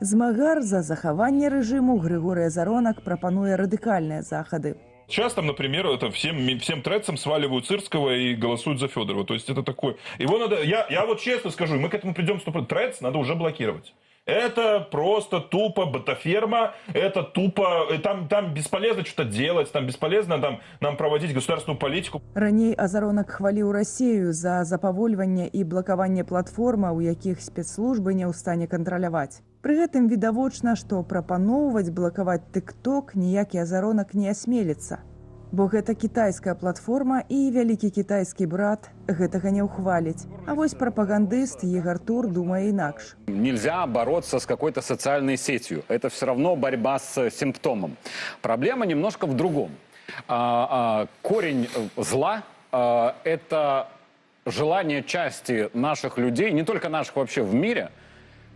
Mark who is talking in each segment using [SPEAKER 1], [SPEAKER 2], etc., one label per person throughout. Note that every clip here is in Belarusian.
[SPEAKER 1] Змагар за захаванне рэжыму Григорий Азаронак прапануе радыкальныя захады.
[SPEAKER 2] Сейчас там, например, это всем трэцам сваливают Сырского и голосуют за Федорова. То есть это такое... Его надо... Я вот честно скажу, мы к этому придем, что трэц надо уже блокировать. Это просто тупо ботаферма, это тупо... Там бесполезно что-то делать, там бесполезно нам проводить государственную политику.
[SPEAKER 1] Раней Азаронак хваліў Расію за запавольванне і блакаванне платформаў, якіх спецслужбы не ў стане кантраляваць. Пры гэтым відавочна, што прапаноўваць блакаваць TikTok ніякі Азаронак не асмеліцца. Бо гэта кітайская платформа і вялікі кітайскі брат гэтага не ўхваліць. А вось прапагандыст Егор Тур думае инакш.
[SPEAKER 3] Нельзя бороться с какой-то социальной сетью. Это все равно борьба с симптомом. Проблема немножко в другом. Корень зла – это желание части наших людей, не только наших вообще в мире,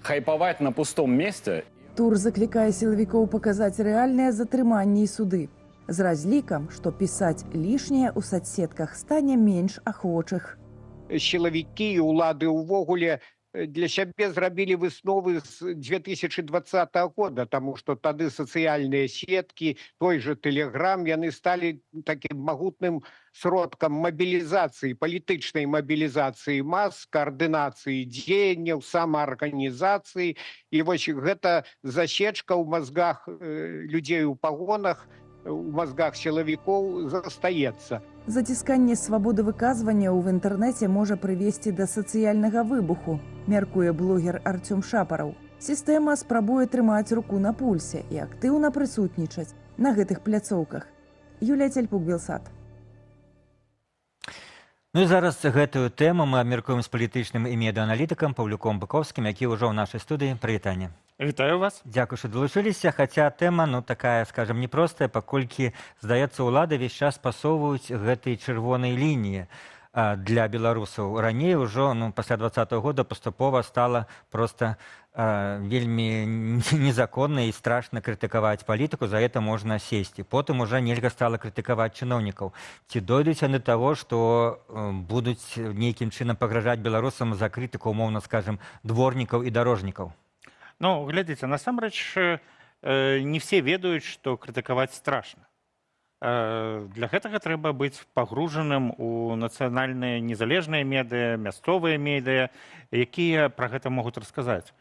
[SPEAKER 3] хайповать на пустом месте.
[SPEAKER 1] Тур заклікае сілавікоў паказаць рэальныя затрыманні і суды. З разлікам, што пісаць лішняе ў соцсетках стане менш ахвочых.
[SPEAKER 4] Сілавікі і ўлады ўвогуле для сябе зрабілі высновы з 2020 года, таму што тады сацыяльныя сеткі, той же Телеграм, яны сталі такім магутным сродкам мабілізацыі, палітычнай мабілізацыі мас, каардынацыі дзеянняў, самаарганізацыі. І вось гэта засечка ў мазгах людзей у пагонах, у мозгах силовиков застаецца.
[SPEAKER 1] Зацісканне свабоды выказвання ў інтэрнэце можа прывесці да сацыяльнага выбуху, мяркуе блогер Артём Шапараў. Сістэма спрабуе трымаць руку на пульсе і актыўна прысутнічаць на гэтых пляцоўках. Юлія Цельпук, Белсат.
[SPEAKER 5] Ну і зараз гэтую тэму мы абмяркуем з палітычным і медыааналітыкам Паўлюком Быковскім, які ўжо ў нашай студыі. Прывітанне.
[SPEAKER 6] Вітаю вас.
[SPEAKER 5] Дзякуй, што далучыліся, хаця тэма, такая, скажем, непростая, паколькі, здаецца, улады весь час пасоўваюць гэтай чырвонай лініі для беларусаў. Раней ужо, пасля 2020 года паступова стала проста вельмі незаконна і страшна крытыкаваць палітыку, за гэта можна сесці. Потым уже нельга стала крытыкаваць чыноўнікаў. Ці дойдуць яны таго, што будуць нейкім чынам пагражаць беларусам за крытыку, умоўна скажем, дворнікаў і дарожнікаў?
[SPEAKER 6] Глядзіце, насамрэч не все ведаюць, што крытыкаваць страшна. Для гэтага трэба быць пагружаным у нацыянальныя незалежныя медыа, мясцовыя медыа, якія пра гэта могуць расказаць.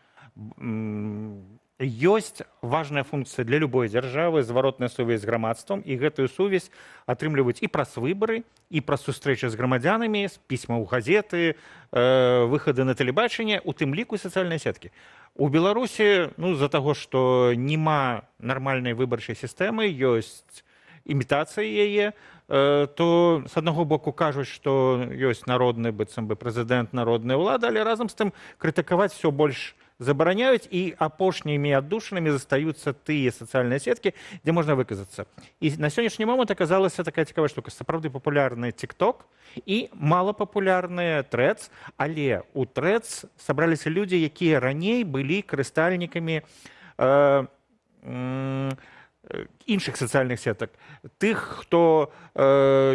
[SPEAKER 6] Ёсць важная функцыя для любой дзяржавы, зваротная сувязь з грамадствам, і гэтую сувязь атрымліваюць і праз выбары, і праз сустрэчы з грамадзянамі, з пісьма ў газеты, выхады на тэлебачанне, у тым ліку і сацыяльныя сеткі. У Беларусі, з-за таго, што няма нармальнай выбарчай сістэмы, ёсць імітацыя яе, то з аднаго боку кажуць, што ёсць народны, быццам бы прэзідэнт, народная ўлада, але разам з тым крытыкаваць все больш забараняюць, і апошнімі аддушанымі застаюцца тыя сацыяльныя сеткі, дзе можна выказацца. І на сённяшні момант аказалася такая цікавая штука. Сапраўды папулярны TikTok і малапапулярны Threads, але у Threads сабраліся людзі, якія раней былі карыстальнікамі іншых сацыяльных сетак, тых, хто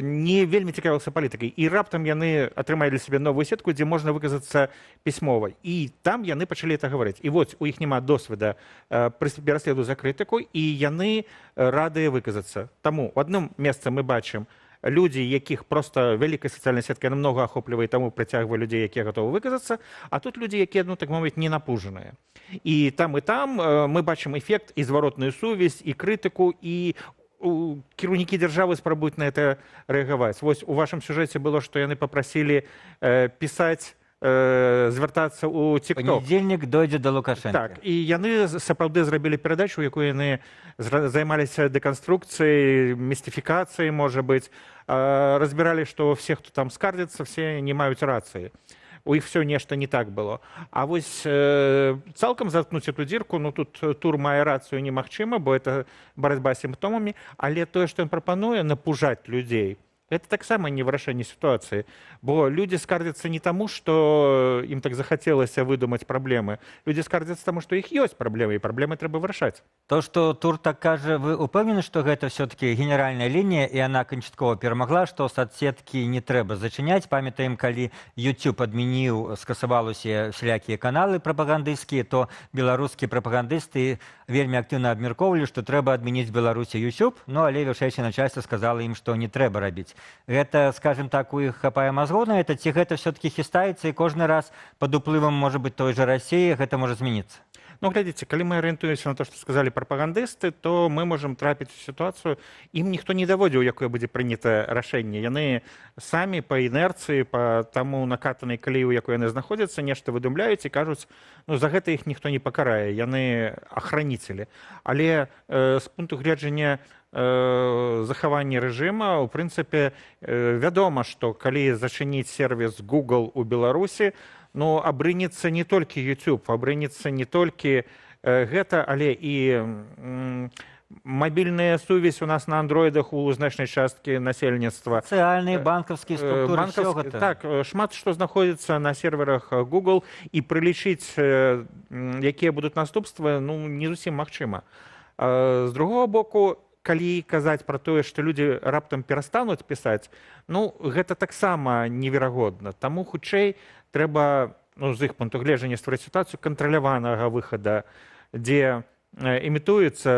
[SPEAKER 6] не вельмі цікавіўся палітыкай. І раптам яны атрымалі для сябе новую сетку, дзе можна выказацца пісьмова. І там яны пачалі это гаварыць. І вось у іх няма досведа пераследу за крытыку, і яны радыя выказацца. Таму у адным месцы мы бачым людзі, якіх проста вялікая сацыяльная сетка намнога ахоплівае, таму прыцягвае людзей, якія гатовы выказацца, а тут людзі, якія, так мовіць, не напужаныя. І там мы бачым эфект і зваротную сувязь, і крытыку, і кіраўнікі дзяржавы спрабуюць на это рэагаваць. Вось у вашым сюжэце было, што яны папрасілі пісаць, звяртацца ў TikTok.
[SPEAKER 5] Панядзельнік дойдзе да Лукашэнка.
[SPEAKER 6] Так, і яны сапраўды зрабілі перадачу, у якой яны займаліся дэканструкцыяй, містыфікацыяй, можа быць, разбіралі, што все, хто там скардзяцца, все не маюць рацыі. У іх все нешта не так было. А вось цалкам заткнуць эту дзірку, тут Тур мае рацыю немагчыма, бо это барацьба з сімптомамі, але тое, што ён прапануе, напужаць людзей, Это таксама не вырашэнне сітуацыі, бо людзі скардзяцца не таму, што ім так захацелася выдумаць праблемы. Людзі скардзяцца таму, што іх ёсць праблемы, і праблемы трэба вырашаць.
[SPEAKER 5] То, што Тур так кажа, вы упэўнены, што гэта все-таки генеральная лінія, і яна канчаткова перамагла, што соцсеткі не трэба зачыняць. Памятаем, калі YouTube адмяніў, скасаваў усе всялякія каналы прапагандысцкія, то беларускія прапагандысты вельмі актыўна абмяркоўвалі, што трэба адмяніць Беларусі YouTube, ну але вышэйшае начальство сказала ім, што не трэба рабіць. Гэта, скажем так, у іх хапае мазгоў на гэта, ці гэта все-таки хістаецца, і кожны раз пад уплывам, можа быць, той жа Расіі гэта можа змяніцца?
[SPEAKER 6] Ну, глядзіце, калі мы арыентуемся на то, што сказалі прапагандысты, то мы можам трапіць у сітуацыю, ім ніхто не даводзіў, якое будзе прынятае рашэнне. Яны самі па інерцыі, па таму накатанай калеі, у якой яны знаходзяцца, нешта выдумляюць і кажуць, ну, за гэта іх ніхто не пакарае, яны ахраніцелі. Але з пункту гледжання захавання рэжыма, у прынцыпе, вядома, што калі зачыніць сервіс Google у Беларусі, ну, абрынецца не толькі YouTube, абрынецца не толькі гэта, але і мабільная сувязь у нас на андроідах у значнай часткі насельніцтва.
[SPEAKER 5] Сацыяльныя, банкаўскія структуры, ўсё гэта.
[SPEAKER 6] Так, шмат што знаходзіцца на серверах Google, і прылічыць, якія будуць наступствы, ну, не зусім магчыма. З другого боку, калі казаць пра тое, што людзі раптам перастануць пісаць, ну, гэта таксама неверагодна. Таму хутчэй трэба, ну, з іх пункту гледжання стварыць сітуацыю кантраляванага выхада, дзе імітуюцца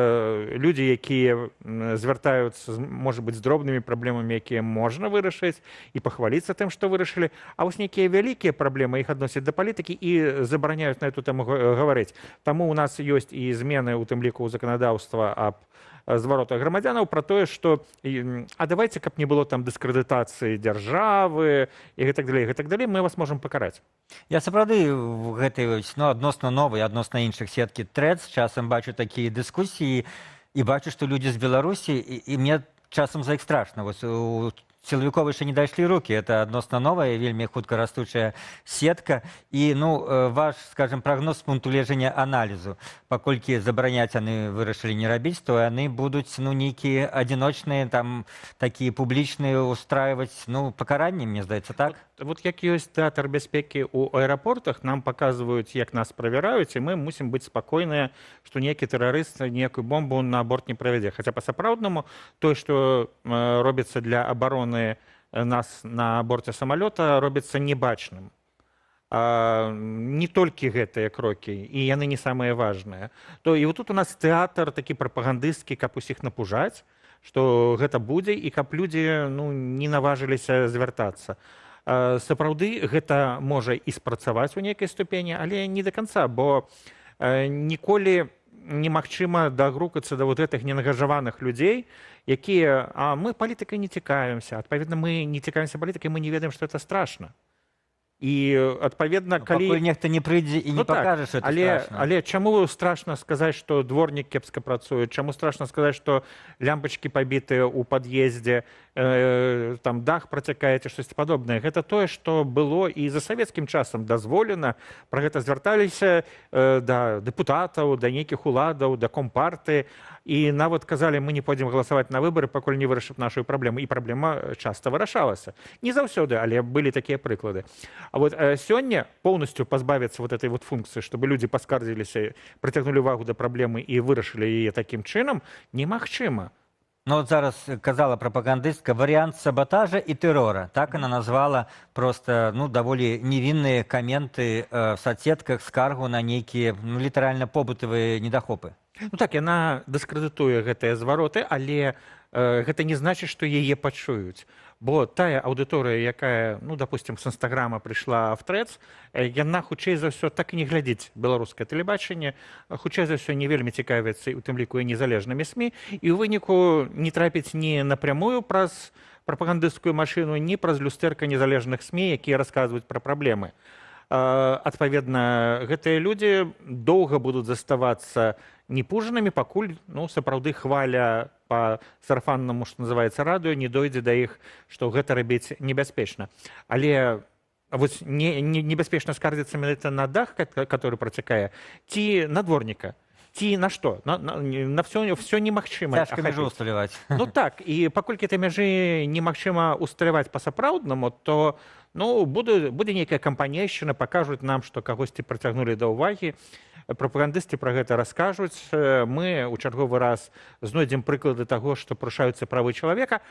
[SPEAKER 6] людзі, якія звяртаюцца, можа быць, з дробнымі праблемамі, якія можна вырашыць, і пахваліцца тым, што вырашылі. А вось нейкія вялікія праблемы іх адносяць да палітыкі і забараняюць на эту тэму гаварыць. Таму у нас ёсць і змены, у тым ліку, ў заканадаўства аб зваротах грамадзянаў пра тое, што а давайце, каб не было там дыскрэдытацыі дзяржавы і гэтак далей, мы вас можам пакараць.
[SPEAKER 5] Я сапраўды в гэтай, ну, адносна новай, адносна іншых сеткі Threads часам бачу такія дыскусіі і бачу, што людзі з Беларусі, і мне часам за іх страшна. Вось у сілавікоў яшчэ не дайшлі рукі. Это адносна новая, вельмі хутка растучая сетка. І, ну, ваш, скажем, прагноз з пункту гледжання аналізу. Паколькі забараняць яны вырашылі не рабіць, то яны будуць, ну, нейкія адзіночныя, там, такія публічныя устраиваць, ну, пакаранні, мне здаецца, так?
[SPEAKER 6] Вот як ёсць тэатр бяспекі ў аэрапортах, нам паказваюць, як нас правяраюць, і мы мусім быць спакойныя, што нейкі тэрарыст ніякую бомбу на борт не правядзе. Хаця па-сапраўднаму, тое, што робіцца для абароны нас на борце самалёта, робіцца небачным. Не толькі гэтыя крокі, і яны не самыя важныя. То і вот тут у нас тэатр такі прапагандысцкі, каб усіх напужаць, што гэта будзе, і каб людзі, ну, не наважыліся звяртацца. Сапраўды гэта можа і спрацаваць у нейкай ступені, але не да канца, бо ніколі немагчыма дагрукацца да вот гэтых неангажаваных людзей, якія, а мы палітыкай не цікавімся, адпаведна, мы не цікавімся палітыкай, мы не ведаем, што это страшна. І, адпаведна, калі...
[SPEAKER 5] Пакуль нехта не прыйдзе і не пакажа, што это страшна.
[SPEAKER 6] Але чаму страшна сказаць, што дворнік кепска працуе? Чаму страшна сказаць, што лямпачкі пабітыя ў пад'ездзе, там дах працякае ці штосьці падобнае? Гэта тое, што было і за савецкім часам дазволена. Пра гэта звярталіся да дэпутатаў, да нейкіх уладаў, да компартыі. І нават казалі, мы не пойдзем галасаваць на выбары, пакуль не вырашым нашу праблему. І праблема часта вырашалася. Не заўсёды, але былі такія прыклады. А вот сёння поўнасцю пазбавіцца вот этой вот функцыі, чтобы людзі паскардзіліся, прыцягнулі увагу да праблемы і вырашылі яе такім чынам, немагчыма.
[SPEAKER 5] Ну, вот зараз казала прапагандыстка варыянт саботажа і тэрора. Так она назвала просто, ну, даволі невінныя каменты в соцсетках, скаргу на нейкія, ну, літаральна побытавыя недахопы.
[SPEAKER 6] Ну так, яна дыскрэдытуе гэтыя звароты, але гэта не значыць, што яе пачуюць. Бо тая аўдыторыя, якая, ну, допустим, з Інстаграма прыйшла в Threads, яна хутчэй за ўсё так і не глядзіць беларускае тэлебачанне, хутчэй за ўсё не вельмі цікавіцца, у тым ліку і незалежнымі СМІ, і ў выніку не трапіць ні напрямую праз прапагандысцкую машыну, ні праз люстэрка незалежных СМІ, якія расказваюць пра праблемы. Адпаведна, гэтыя людзі доўга будуць заставацца непужанымі, пакуль, ну, сапраўды хваля па сарафаннаму, што называецца, радыё, не дойдзе да іх, што гэта рабіць небяспечна. Але вось небяспечна скардзіцца менавіта на дах, который працякае, ці на дворніка. ці на што на все немагчыма
[SPEAKER 5] Цяжка мяжу усталяваць.
[SPEAKER 6] Ну так, і паколькі этой мяжы немагчыма усталяваць па-сапраўднаму, то ну, будзе нейкая кампанейшчына, пакажуць нам, што кагосьці прыцягнулі да ўвагі, прапагандысты пра гэта раскажуць, мы ў чарговы раз знойдзем прыклады таго, што парушаюцца правы чалавека,